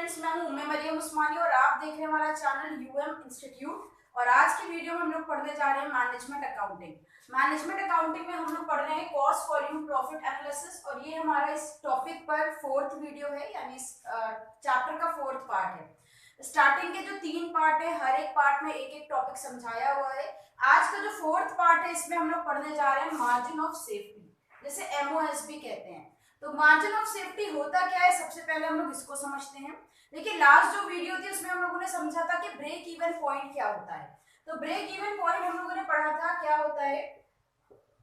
Friends, मैं हूं उम्मे मरियम उस्मानी और आप देख रहे हैं हमारा चैनल यूएम इंस्टीट्यूट। और आज की वीडियो में हम लोग पढ़ने जा रहे हैं मैनेजमेंट अकाउंटिंग। मैनेजमेंट अकाउंटिंग में हम लोग पढ़ रहे हैं कॉस्ट वॉल्यूम प्रॉफिट एनालिसिस और ये हमारा इस टॉपिक पर फोर्थ वीडियो है, यानी इस चैप्टर का फोर्थ पार्ट है। स्टार्टिंग के जो 3 पार्ट है, हर एक पार्ट में एक एक टॉपिक समझाया हुआ है। आज का जो फोर्थ पार्ट है इसमें हम लोग पढ़ने जा रहे हैं मार्जिन ऑफ सेफ्टी, जिसे MOSB कहते हैं। तो मार्जिन ऑफ सेफ्टी होता क्या है, सबसे पहले हम लोग इसको समझते हैं। देखिए, लास्ट जो वीडियो थी उसमें हम लोगों ने समझा था कि ब्रेक इवन पॉइंट क्या होता है। तो ब्रेक इवन पॉइंट हम लोगों ने पढ़ा था क्या होता है,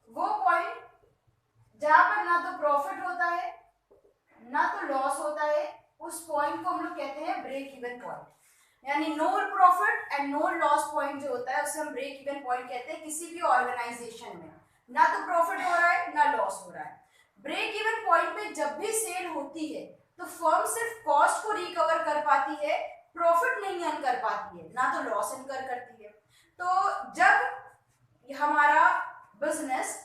वो पॉइंट जहां पर ना तो प्रॉफिट होता है ना तो लॉस होता है, उस पॉइंट को हम लोग कहते हैं ब्रेक इवन पॉइंट। यानी no profit and no loss point जो होता है उसे हम ब्रेक इवन पॉइंट कहते हैं। किसी भी ऑर्गेनाइजेशन में ना तो प्रॉफिट हो रहा है ना लॉस हो रहा है। ब्रेक इवन पॉइंट पे जब भी सेल होती है तो फर्म सिर्फ कॉस्ट को रिकवर कर पाती है, प्रॉफिट नहीं अर्न कर पाती है, ना तो लॉस इनकर करती है। तो जब हमारा बिजनेस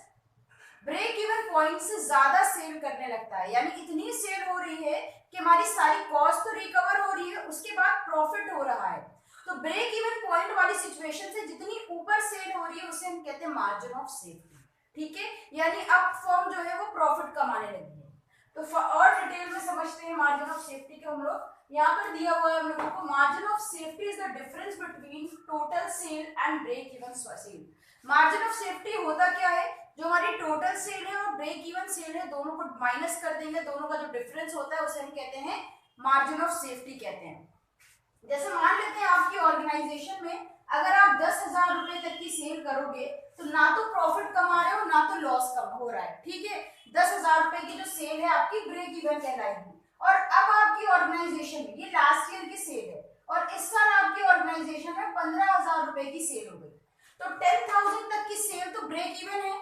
ब्रेक इवन पॉइंट से ज्यादा सेल करने लगता है, यानी इतनी सेल हो रही है कि हमारी सारी कॉस्ट तो रिकवर हो रही है, उसके बाद प्रॉफिट हो रहा है, तो ब्रेक इवन पॉइंट वाली सिचुएशन से जितनी ऊपर सेल हो रही है उसे हम कहते हैं मार्जिन ऑफ सेफ्टी। ठीक है, यानी अब फर्म जो है वो प्रॉफिट कमाने लगी है। तो और डिटेल में समझते हैं मार्जिन ऑफ सेफ्टी के हम लोग। यहाँ पर दिया हुआ है हम लोगों को, margin of safety is the difference between total sale and break even sale. Margin of safety होता क्या है, जो हमारी टोटल सेल है और ब्रेक इवन सेल है दोनों को माइनस कर देंगे, दोनों का जो डिफरेंस होता है उसे हम कहते हैं मार्जिन ऑफ सेफ्टी कहते हैं। जैसे मान लेते हैं आपकी ऑर्गेनाइजेशन में अगर आप 10,000 रुपए तक की सेल करोगे तो ना तो प्रॉफिट कमा रहे हो ना तो लॉस कम हो रहा है। ठीक है, 10,000 रुपए की जो सेल है आपकी ब्रेक इवन कहलाएगी। और अब आपकी ऑर्गेनाइजेशन में, ये लास्ट ईयर की सेल है और इस साल आपकी ऑर्गेनाइजेशन में 15,000 रुपए की सेल हो गई, तो 10,000 तक की सेल तो ब्रेक इवन है।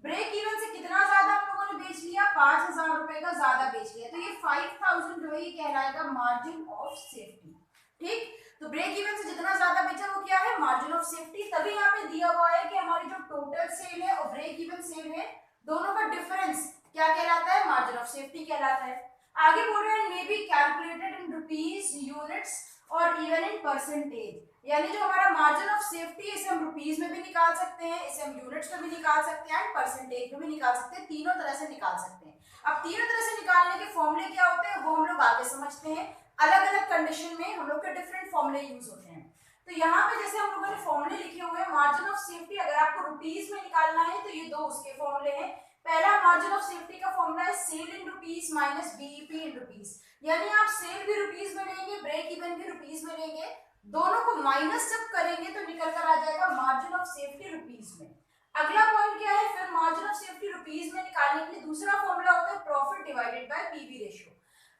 ब्रेक इवन से कितना ज्यादा आप लोगों ने बेच लिया, 5,000 रुपए का ज्यादा बेच लिया, तो ये 5,000 जो है ये कहलाएगा मार्जिन ऑफ सेफ्टी। ठीक, तो ब्रेक इवन से जितना ज्यादा बेचा वो क्या है, मार्जिन ऑफ सेफ्टी। तभी यहाँ पे दिया हुआ है कि हमारी जो टोटल सेल है और ब्रेक इवन सेल है दोनों का डिफरेंस क्या कहलाता है, मार्जिन ऑफ सेफ्टी कहलाता है। आगे बोल रहे हैं may be calculated in rupees, units और इवन इन परसेंटेज। यानी जो हमारा मार्जिन ऑफ सेफ्टी है इसे हम रुपीज में भी निकाल सकते हैं, इसे हम यूनिट्स में भी निकाल सकते हैं, परसेंटेज में भी निकाल सकते हैं, तीनों तरह से निकाल सकते हैं। अब तीनों तरह से निकालने के फॉर्मूले क्या होते हैं वो हम लोग आगे समझते हैं। अलग अलग कंडीशन में हम लोग के डिफरेंट फॉर्मूले यूज होते हैं। तो यहाँ पे जैसे हम लोगों ने फॉर्मूले लिखे हुए हैं, मार्जिन ऑफ सेफ्टी अगर आपको रुपीज में निकालना है तो ये दो उसके फॉर्मूले हैं। पहला मार्जिन ऑफ सेफ्टी का फॉर्मूला है sale in rupees minus BEP in rupees. यानी आप सेल भी रुपीज में लेंगे, ब्रेक इवन भी रुपीज में लेंगे, दोनों को माइनस जब करेंगे तो निकल कर आ जाएगा मार्जिन ऑफ सेफ्टी रुपीज में। अगला पॉइंट क्या है, फिर मार्जिन ऑफ सेफ्टी रुपीज में निकालने के लिए दूसरा फॉर्मूला होता है profit divided by PV ratio.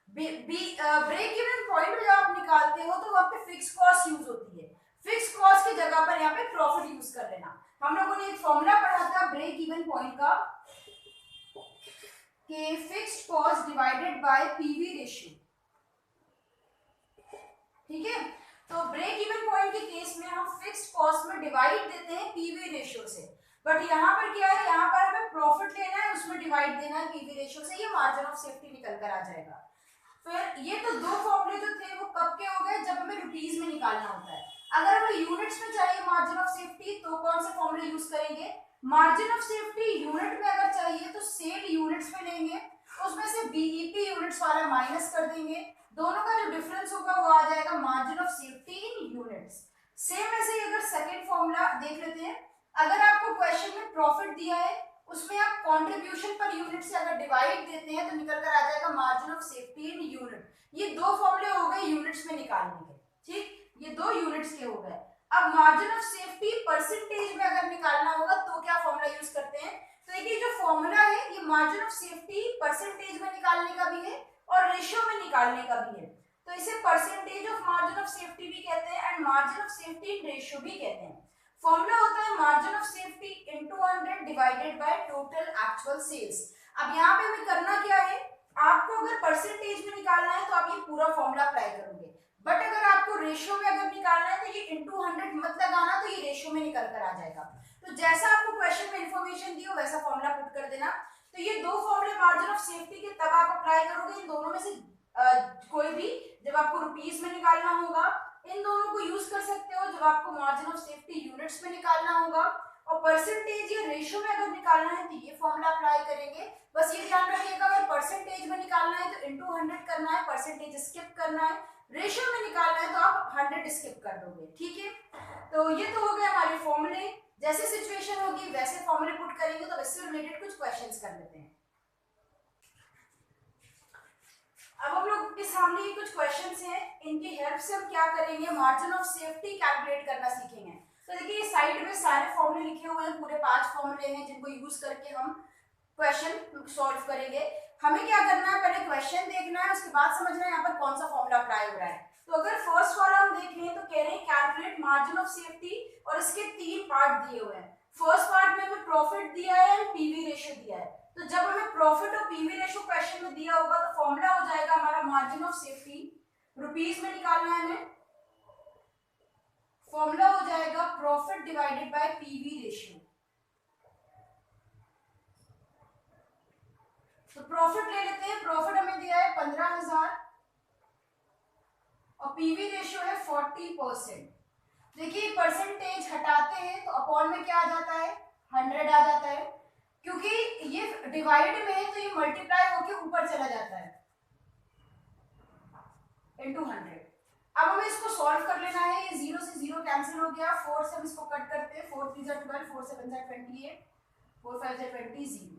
Break even point जब आप निकालते हो तो वहां पे फिक्स कॉस्ट यूज होती है, फिक्स कॉस्ट की जगह पर यहाँ पे प्रॉफिट यूज कर लेना। हम लोगों ने एक फॉर्मूला पढ़ा था ब्रेक इवन पॉइंट का कि fixed cost divided by PV ratio. ठीक है, तो ब्रेक इवन पॉइंट के केस में हम फिक्स्ड कॉस्ट में डिवाइड देते हैं पीवी रेशियो से, बट यहाँ पर क्या है, यहाँ पर हमें प्रॉफिट लेना है उसमें डिवाइड देना है पीवी रेशियो से, ये मार्जिन ऑफ सेफ्टी निकल कर आ जाएगा। फिर ये तो दो फॉर्मूले जो थे वो कब के हो गए, जब हमें रुपीज में निकालना होता है। अगर हमें यूनिट्स में चाहिए मार्जिन ऑफ सेफ्टी तो कौन से फॉर्मूले यूज करेंगे, मार्जिन ऑफ सेफ्टी यूनिट में अगर चाहिए तो सेल यूनिट्स में लेंगे, उसमें से बीईपी यूनिट्स वाला माइनस कर देंगे, दोनों का जो डिफरेंस होगा वो आ जाएगा margin of safety in units. Same ऐसे अगर सेकंड फॉर्मूला देख लेते हैं, अगर आपको क्वेश्चन में प्रॉफिट दिया है उसमें आप कंट्रीब्यूशन पर यूनिट से अगर डिवाइड देते हैं तो निकल कर आ जाएगा margin of safety in unit. ये दो फॉर्मूले हो गए यूनिट्स में निकालने के। ठीक, ये दो यूनिट्स के हो गए। अब मार्जिन ऑफ सेफ्टी परसेंटेज में अगर निकालना होगा तो क्या फॉर्मूला यूज करते हैं, तो देखिए जो फॉर्मूला है ये मार्जिन ऑफ सेफ्टी परसेंटेज में निकालने का भी है और रेशियो में निकालने का भी है, तो इसे percentage of margin of safety भी कहते हैं and margin of safety in ratio भी कहते हैं। फॉर्मूला होता है margin of safety into 100 divided by total actual sales. अब यहाँ पे हमें करना क्या है, आपको अगर परसेंटेज में निकालना है तो आप ये पूरा फॉर्मूला अप्लाई करोगे, बट अगर आपको रेशियो में अगर निकालना है तो ये इनटू 100 मत लगाना, तो ये रेशियो में निकल कर आ जाएगा। तो जैसा आपको क्वेश्चन में इंफॉर्मेशन दी हो वैसा फॉर्मूला पुट कर देना। तो ये दो फॉर्मूले मार्जिन ऑफ सेफ्टी के तब आप अप्लाई करोगे, इन दोनों में से कोई भी जब आपको आपको रुपीस में निकालना होगा। इन दोनों को यूज कर सकते हो जब आपको मार्जिन ऑफ सेफ्टी यूनिट्स में निकालना होगा। और परसेंटेज या रेशियो में अगर निकालना है तो ये फॉर्मूला अप्लाई करेंगे। बस ये ध्यान रखिएगा, अगर परसेंटेज में निकालना है तो इनटू 100 करना है, परसेंटेज स्किप करना है। रेशियो में निकालना है तो आप 100 स्किप कर दोगे, ठीक है। तो ये तो हो गए हमारे फॉर्मूले। जैसे सिचुएशन होगी वैसे फॉर्मूले पुट करेंगे। तो इससे रिलेटेड कुछ क्वेश्चंस कर लेते हैं। अब हम लोग के सामने ये कुछ क्वेश्चंस हैं, इनकी हेल्प से हम क्या करेंगे, मार्जिन ऑफ सेफ्टी कैलकुलेट करना सीखेंगे। तो देखिए साइड में सारे फॉर्मूले लिखे हुए हैं, पूरे 5 फॉर्मूले हैं जिनको यूज करके हम क्वेश्चन सॉल्व करेंगे। हमें क्या करना है, पहले क्वेश्चन देखना है, उसके बाद समझना है यहाँ पर कौन सा फॉर्मूला अप्लाई हो रहा है। तो अगर फर्स्ट वाला हम देख लें तो कह रहे हैं कैलकुलेट मार्जिन ऑफ सेफ्टी, और इसके 3 पार्ट दिए हुए हैं। फर्स्ट पार्ट में हमें प्रॉफिट दिया है और पीवी रेशियो दिया है। तो जब हमें प्रॉफिट और पीवी रेशियो क्वेश्चन में दिया होगा तो फॉर्मूला हो जाएगा हमारा मार्जिन ऑफ सेफ्टी, रुपीस में निकालना है हमें। फॉर्मूला हो जाएगा profit divided by PV ratio. तो प्रॉफिट ले लेते हैं, प्रॉफिट हमें दिया है 15,000 और पीवी रेशियो है 40%। देखिए परसेंटेज हटाते हैं तो अपॉन में क्या आ जाता है, 100 आ जाता है। क्योंकि ये डिवाइड में है तो ये मल्टीप्लाई होके ऊपर चला जाता है इनटू 100। अब हमें इसको सॉल्व कर लेना है। ये 0 से 0 कैंसिल हो गया, 4 से हम इसको कट करते हैं, 4 3 जा 12, 4 7 जा 28, 4 5 जा 20, 0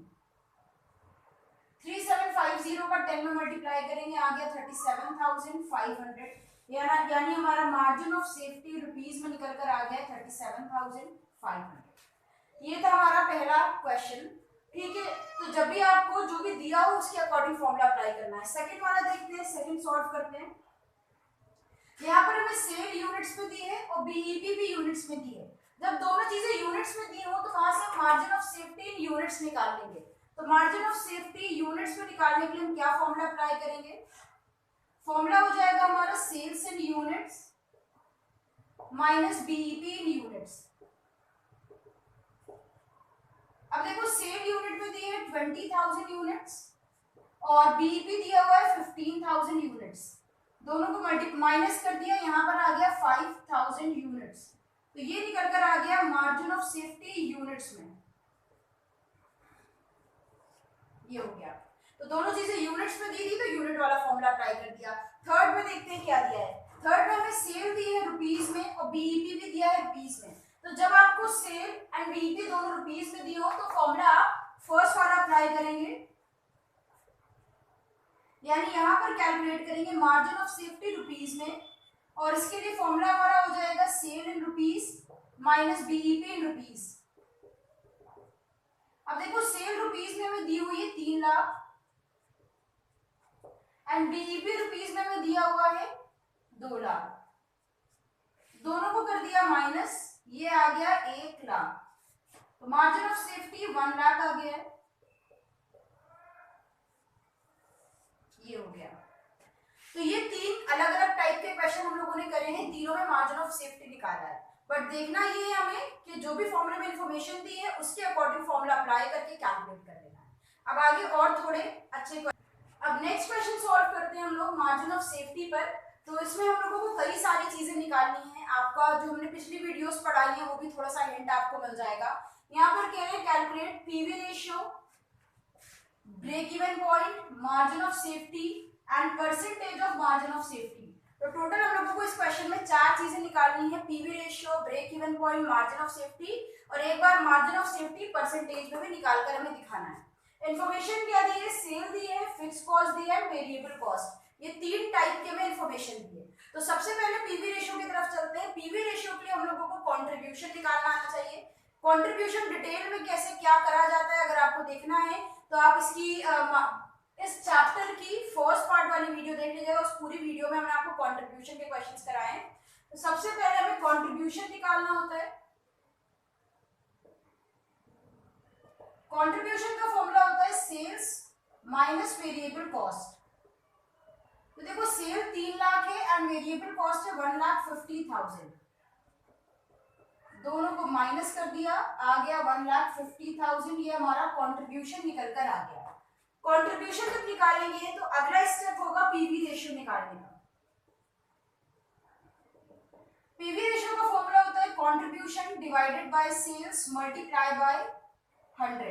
3750 का 10 में मल्टीप्लाई करेंगे, आ गया 37,500। यानी हमारा मार्जिन ऑफ सेफ्टी रुपीस में निकल कर आ गया 37,500। ये था हमारा पहला क्वेश्चन, ठीक है। तो जब भी आपको जो भी दिया हो उसके अकॉर्डिंग फॉर्मूला अप्लाई करना है। सेकंड वाला देखते हैं, सेकंड सॉल्व करते हैं। यहाँ पर हमें सेल यूनिट्स में दी है और बीईपी भी यूनिट्स में दी है। जब दोनों चीजें यूनिट्स में दी हो तो वहां से हम margin of safety in units निकाल लेंगे। तो मार्जिन ऑफ सेफ्टी यूनिट्स में निकालने के लिए हम क्या फॉर्मूला अप्लाई करेंगे, फॉर्मूला हो जाएगा हमारा sales in units minus BEP in units. अब देखो सेल यूनिट में दिए 20,000 यूनिट्स और बीईपी दिया हुआ है 15,000 यूनिट्स। दोनों को माइनस कर दिया, यहाँ पर आ गया 5,000 यूनिट्स। तो ये निकल कर आ गया मार्जिन ऑफ सेफ्टी यूनिट्स में, ये हो गया। तो दोनों चीजें यूनिट्स में दी थी तो यूनिट वाला फॉर्मूला अप्लाई कर दिया। थर्ड में देखते हैं क्या दिया है। थर्ड में हमें सेल दी है रुपीस में और बीईपी भी दिया है रुपीस में। तो जब आपको सेल एंड बीईपी दोनों रुपीस में दिए हो तो फॉर्मूला फर्स्ट वाला अप्लाई करेंगे, यानी यहाँ पर कैलकुलेट करेंगे मार्जिन ऑफ सेफ्टी रुपीस में, और इसके लिए फॉर्मूला हमारा हो जाएगा sale in rupees minus BEP in rupees. अब देखो सेल रुपीस में हमें दी हुई है 3 लाख एंड बीईपी रुपीस में हमें दिया हुआ है 2 लाख। दोनों को कर दिया माइनस, ये आ गया 1 लाख। तो मार्जिन ऑफ सेफ्टी 1 लाख आ गया, ये हो गया। तो ये 3 अलग अलग टाइप के क्वेश्चन हम लोगों ने करे हैं, तीनों में मार्जिन ऑफ सेफ्टी निकाला है। बट देखना ये है हमें कि जो भी फॉर्मूले में इंफॉर्मेशन दी है उसके अकॉर्डिंग फॉर्मूला अप्लाई करके कैलकुलेट कर लेना है। अब आगे और थोड़े अच्छे अब नेक्स्ट क्वेश्चन सॉल्व करते हैं हम लोग मार्जिन ऑफ सेफ्टी पर। तो इसमें हम लोगों को कई सारी चीजें निकालनी है। आपका जो हमने पिछली वीडियोस पढ़ाई है वो भी थोड़ा सा हिंट आपको मिल जाएगा। यहाँ पर कह रहे हैं calculate PV ratio, break even point, margin of safety and percentage of margin of safety. तो टोटल हम लोगों को इस क्वेश्चन में 4 चीजें निकालनी है, PV ratio, break even point, margin of safety, और एक बार मार्जिन ऑफ सेफ्टी परसेंटेज में भी निकालकर हमें दिखाना है। इन्फॉर्मेशन क्या दी है, सेल दी है, फिक्स कॉस्ट दी है, वेरिएबल कॉस्ट, ये 3 टाइप के में इन्फॉर्मेशन दी है। तो सबसे पहले पीवी रेशियो की तरफ चलते हैं। पीवी रेशियो के लिए हम लोगों को कंट्रीब्यूशन निकालना आना चाहिए। कंट्रीब्यूशन डिटेल में कैसे क्या करा जाता है अगर आपको देखना है तो आप इसकी इस चैप्टर की फर्स्ट पार्ट वाली वीडियो देख लीजिएगा। उस पूरी वीडियो में हमने आपको कंट्रीब्यूशन के क्वेश्चंस कराए हैं। तो सबसे पहले हमें कंट्रीब्यूशन निकालना होता है। कंट्रीब्यूशन का फॉर्मूला होता है सेल्स माइनस वेरिएबल कॉस्ट। तो देखो सेल 3 लाख है एंड वेरिएबल कॉस्ट है 1,50,000। दोनों को माइनस कर दिया, आ गया 1,50,000। ये हमारा कंट्रीब्यूशन निकल कर आ गया। कंट्रीब्यूशन जब निकालेंगे तो अगला स्टेप होगा पीवी रेशियो निकालने का। पीवी रेशियो का फॉर्मूला होता है contribution divided by sales multiply by 100।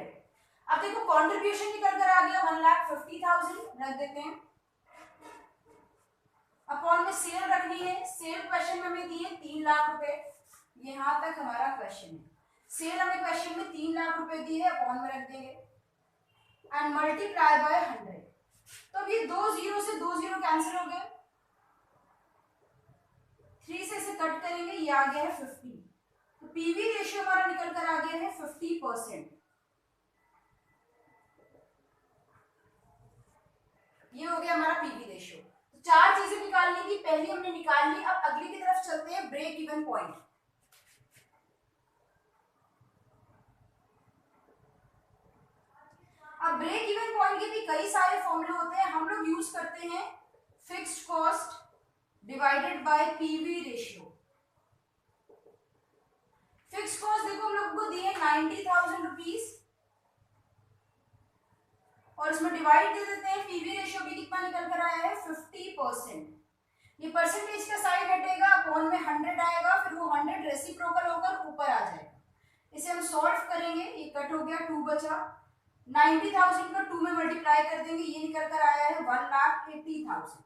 अब देखो कंट्रीब्यूशन निकल कर आ गया 1,50,000 रख देते हैं, अपॉन में सेल रखनी है। सेल क्वेश्चन में हमें दिए 3 लाख रुपए, यहां तक हमारा क्वेश्चन है। सेल हमें क्वेश्चन में 3 लाख रुपए दिए है, अपॉन में रख देंगे एंड मल्टीप्लाई बाय 100। तो अब ये 2 जीरो से 2 जीरो कैंसिल हो गए, 3 से इसे कट करेंगे, ये आ गया है 50। तो पीवी रेशियो हमारा निकल कर आ गया है 50%। ये हो गया हमारा पीवी रेशियो। तो 4 चीजें निकालनी थी, पहली हमने निकाल ली। अब अगली की तरफ चलते हैं, ब्रेक इवन पॉइंट। अब ब्रेक इवन पॉइंट के भी कई सारे फॉर्मूले होते हैं, हम लोग यूज करते हैं fixed cost divided by PV ratio. Fixed cost देखो हम लोग को दिए 90,000 रुपीज और इसमें डिवाइड दे देते हैं, पीवी रेशियो भी कितना निकल कर आया है 50%। ये परसेंटेज का साइन हटेगा, अपॉन में 100 आएगा, फिर वो 100 रेसिप्रोकल होकर ऊपर आ जाएगा। इसे हम सॉल्व करेंगे, ये कट हो गया, 2 बचा। 90,000 को 2 में मल्टीप्लाई कर देंगे, ये निकल कर आया है 1,80,000।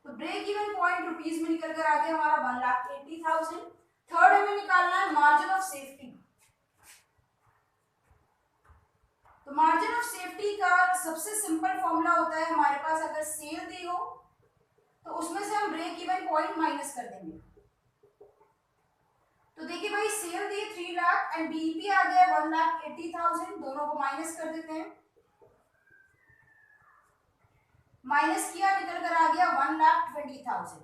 तो ब्रेक इवन पॉइंट रुपीज में निकल कर आ गया हमारा 1,80,000। थर्ड हमें निकालना है मार्जिन ऑफ सेफ्टी। तो मार्जिन ऑफ सेफ्टी का सबसे सिंपल फॉर्मूला होता है हमारे पास, अगर सेल दी हो तो उसमें से हम ब्रेक इवन पॉइंट माइनस कर देंगे। तो देखिए भाई, सेल दी 3 लाख एंड बीईपी आ गया 1,80,000, दोनों को माइनस कर देते हैं। माइनस किया, निकल कर आ गया 1,20,000।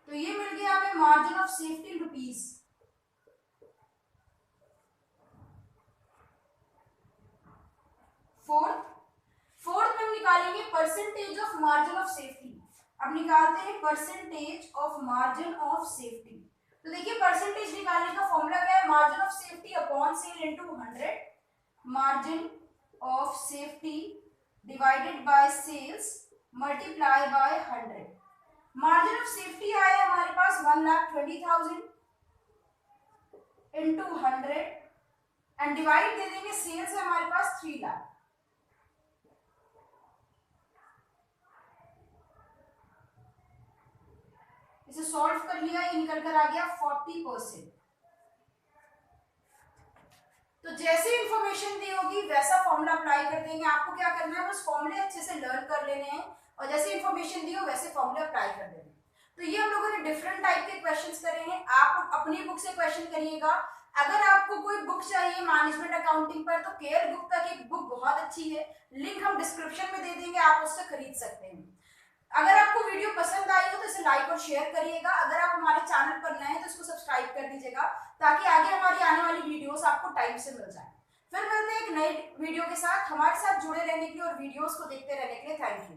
तो ये मिल गया हमें margin of safety rupees. Fourth में हम निकालेंगे percentage of margin of safety. अब निकालते हैं percentage of margin of safety. तो देखिए परसेंटेज निकालने का फॉर्मूला क्या है, margin of safety upon sale into 100। Margin of safety divided by sales multiply by 100। Margin of safety आया हमारे पास 1,20,000 इनटू 100 एंड डिवाइड दे देंगे, सेल्स है हमारे पास 3 लाख। इसे सॉल्व कर लिया, ये निकल कर आ गया 40%। तो जैसे इंफॉर्मेशन दी होगी वैसा फॉर्मूला अप्लाई कर देंगे। आपको क्या करना है, बस फॉर्मूले अच्छे से लर्न कर लेने हैं और जैसे इंफॉर्मेशन दी हो वैसे फॉर्मूले अप्लाई कर देने। तो ये हम लोगों ने डिफरेंट टाइप के क्वेश्चंस करे हैं, आप अपनी बुक से क्वेश्चन करिएगा। अगर आपको कोई बुक चाहिए मैनेजमेंट अकाउंटिंग पर तो केयर गुप्ता की एक बुक बहुत अच्छी है, लिंक हम डिस्क्रिप्शन में दे देंगे, आप उससे खरीद सकते हैं। अगर आपको वीडियो पसंद आई हो तो इसे लाइक और शेयर करिएगा। अगर आप हमारे चैनल पर नए हैं तो इसको सब्सक्राइब कर दीजिएगा ताकि आगे हमारी आने वाली वीडियोस आपको टाइम से मिल जाए। फिर मिलते हैं एक नई वीडियो के साथ। हमारे साथ जुड़े रहने के लिए और वीडियोस को देखते रहने के लिए थैंक यू।